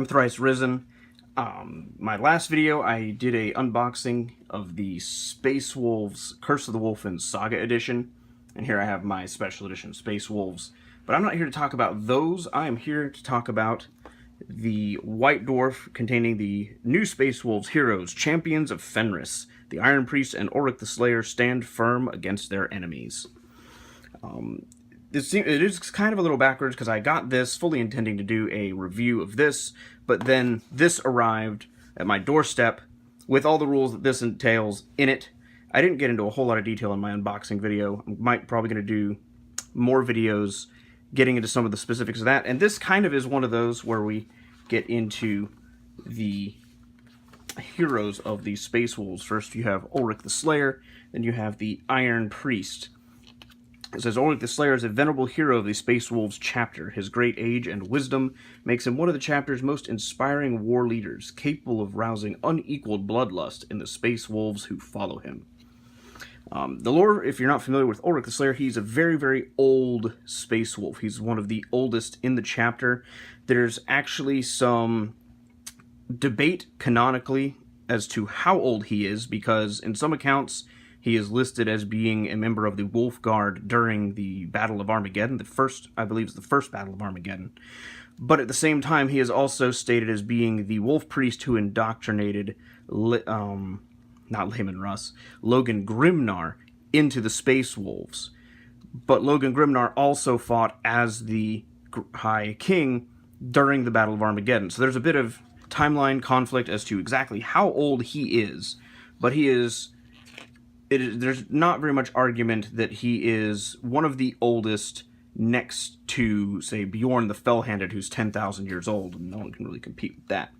ThriceRisen. My last video, I did a unboxing of the Space Wolves Curse of the Wolfen Saga Edition, and here I have my special edition Space Wolves. But I'm not here to talk about those. I am here to talk about the White Dwarf containing the new Space Wolves heroes, Champions of Fenris. The Iron Priest and Ulrich the Slayer stand firm against their enemies. It is kind of a little backwards because I got this fully intending to do a review of this, but then this arrived at my doorstep with all the rules that this entails in it. I didn't get into a whole lot of detail in my unboxing video. I'm probably going to do more videos getting into some of the specifics of that, and this kind of is one of those where we get into the heroes of the Space Wolves. First you have Ulrich the Slayer, then you have the Iron Priest. It says, Ulrich the Slayer is a venerable hero of the Space Wolves chapter. His great age and wisdom makes him one of the chapter's most inspiring war leaders, capable of rousing unequaled bloodlust in the Space Wolves who follow him. The lore, if you're not familiar with Ulrich the Slayer, he's a very, very old Space Wolf. He's one of the oldest in the chapter. There's actually some debate canonically as to how old he is, because in some accounts he is listed as being a member of the Wolf Guard during the Battle of Armageddon, I believe it's the first Battle of Armageddon. But at the same time, he is also stated as being the Wolf Priest who indoctrinated, not Layman Russ, Logan Grimnar into the Space Wolves. But Logan Grimnar also fought as the High King during the Battle of Armageddon. So there's a bit of timeline conflict as to exactly how old he is, but there's not very much argument that he is one of the oldest next to, say, Bjorn the Fell-Handed, who's 10,000 years old, and no one can really compete with that.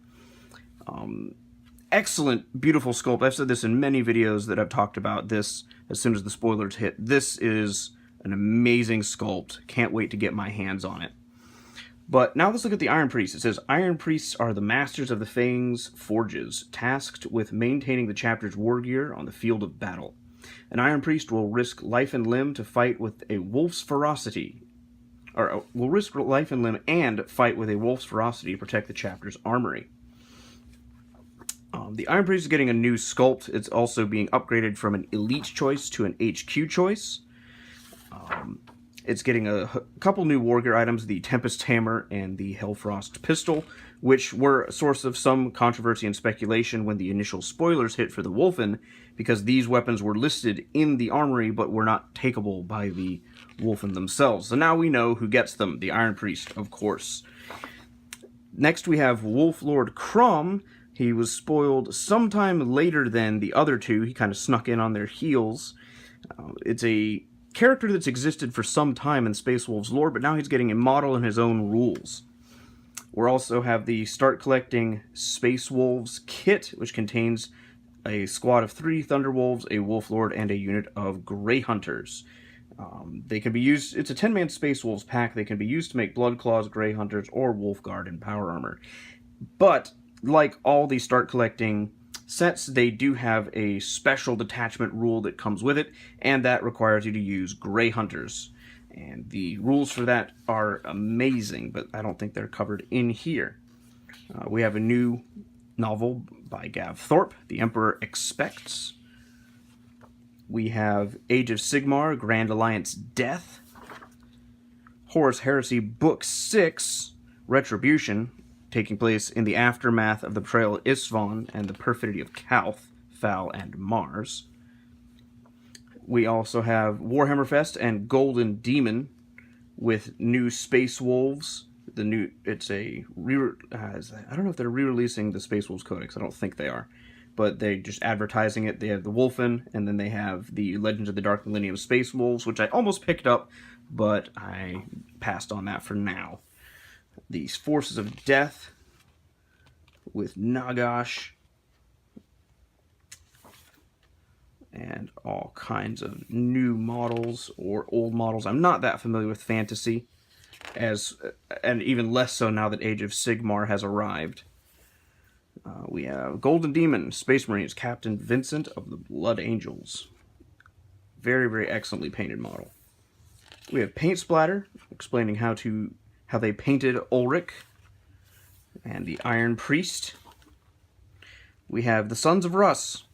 Excellent, beautiful sculpt. I've said this in many videos that I've talked about this as soon as the spoilers hit. This is an amazing sculpt. Can't wait to get my hands on it. But now let's look at the Iron Priest. It says, Iron Priests are the masters of the Fang's forges, tasked with maintaining the chapter's war gear on the field of battle. An Iron Priest will risk life and limb to fight with a wolf's ferocity, or will risk life and limb and fight with a wolf's ferocity to protect the chapter's armory. The Iron Priest is getting a new sculpt. It's also being upgraded from an Elite choice to an HQ choice. It's getting a couple new war gear items, the Tempest Hammer and the Hellfrost Pistol, which were a source of some controversy and speculation when the initial spoilers hit for the Wolfen, because these weapons were listed in the armory but were not takeable by the Wolfen themselves. So now we know who gets them, the Iron Priest, of course. Next we have Wolf Lord Crom. He was spoiled sometime later than the other two. He kind of snuck in on their heels. It's a character that's existed for some time in Space Wolves lore, but now he's getting a model in his own rules. We also have the Start Collecting Space Wolves kit, which contains a squad of 3 Thunderwolves, a Wolf Lord, and a unit of Grey Hunters. They can be used, it's a 10-man Space Wolves pack. They can be used to make Blood Claws, Grey Hunters, or Wolf Guard and Power Armor. But, like all the Start Collecting sets, they do have a special detachment rule that comes with it, and that requires you to use Grey Hunters. And the rules for that are amazing, but I don't think they're covered in here. We have a new novel by Gav Thorpe, The Emperor Expects. We have Age of Sigmar, Grand Alliance Death. Horus Heresy Book 6, Retribution, taking place in the aftermath of the betrayal of Isvan and the perfidy of Calth, Fal, and Mars. We also have Warhammer Fest and Golden Demon with new Space Wolves. I don't know if they're re-releasing the Space Wolves Codex. I don't think they are. But they're just advertising it. They have the Wolfen, and then they have the Legends of the Dark Millennium Space Wolves, which I almost picked up, but I passed on that for now. These Forces of Death with Nagash and all kinds of new models or old models. I'm not that familiar with fantasy, and even less so now that Age of Sigmar has arrived. We have Golden Demon, Space Marines, Captain Vincent of the Blood Angels. Very, very excellently painted model. We have Paint Splatter, explaining how they painted Ulrich. And the Iron Priest. We have the Sons of Russ.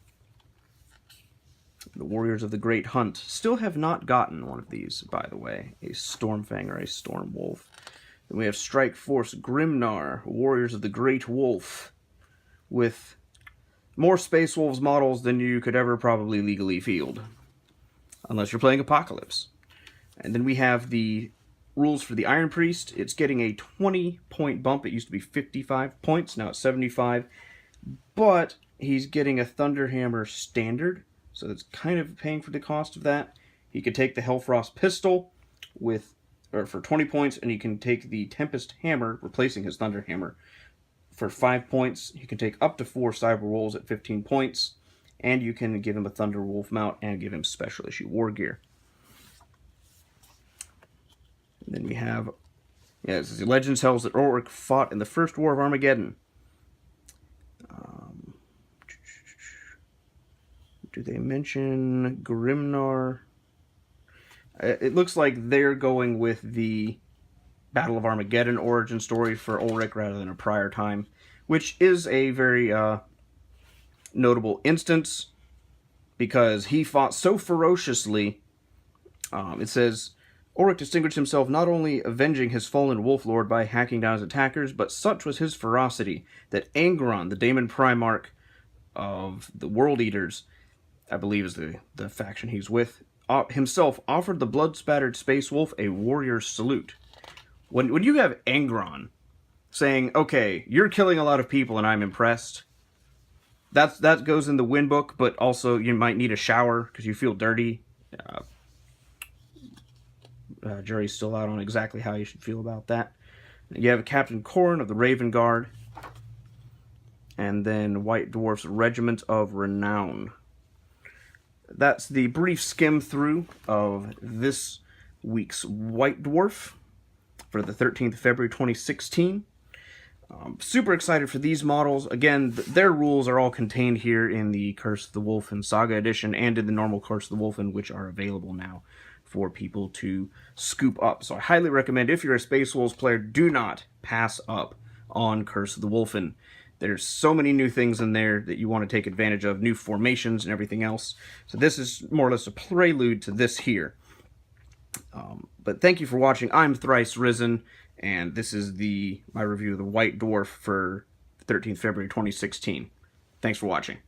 The Warriors of the Great Hunt. Still have not gotten one of these, by the way. A Stormfang or a Stormwolf. Then we have Strike Force Grimnar, Warriors of the Great Wolf. With more Space Wolves models than you could ever probably legally field. Unless you're playing Apocalypse. And then we have the rules for the Iron Priest. It's getting a 20-point bump. It used to be 55 points. Now it's 75. But he's getting a Thunderhammer Standard. So that's kind of paying for the cost of that. He could take the Hellfrost Pistol for 20 points, and he can take the Tempest Hammer, replacing his Thunderhammer, for 5 points. You can take up to 4 Cyber Wolves at 15 points, and you can give him a Thunder Wolf mount and give him special issue war gear. And then we have, this is the Legend tells that Ulrich fought in the First War of Armageddon. Do they mention Grimnar? It looks like they're going with the Battle of Armageddon origin story for Ulrich rather than a prior time, which is a very notable instance because he fought so ferociously. It says, Ulrich distinguished himself not only avenging his fallen Wolf Lord by hacking down his attackers, but such was his ferocity that Angron, the Daemon Primarch of the World Eaters, I believe is the faction he's with, himself offered the blood-spattered Space Wolf a warrior's salute. When you have Angron saying, okay, you're killing a lot of people and I'm impressed, that goes in the win book, but also you might need a shower because you feel dirty. Jury's still out on exactly how you should feel about that. You have Captain Corrin of the Raven Guard, and then White Dwarf's Regiment of Renown. That's the brief skim through of this week's White Dwarf for the 13th of February 2016. Super excited for these models. Again, their rules are all contained here in the Curse of the Wolfen Saga Edition and in the normal Curse of the Wolfen, which are available now for people to scoop up. So I highly recommend, if you're a Space Wolves player, do not pass up on Curse of the Wolfen. There's so many new things in there that you want to take advantage of, new formations and everything else. So this is more or less a prelude to this here. But thank you for watching. I'm ThriceRisen, and this is my review of the White Dwarf for 13th February 2016. Thanks for watching.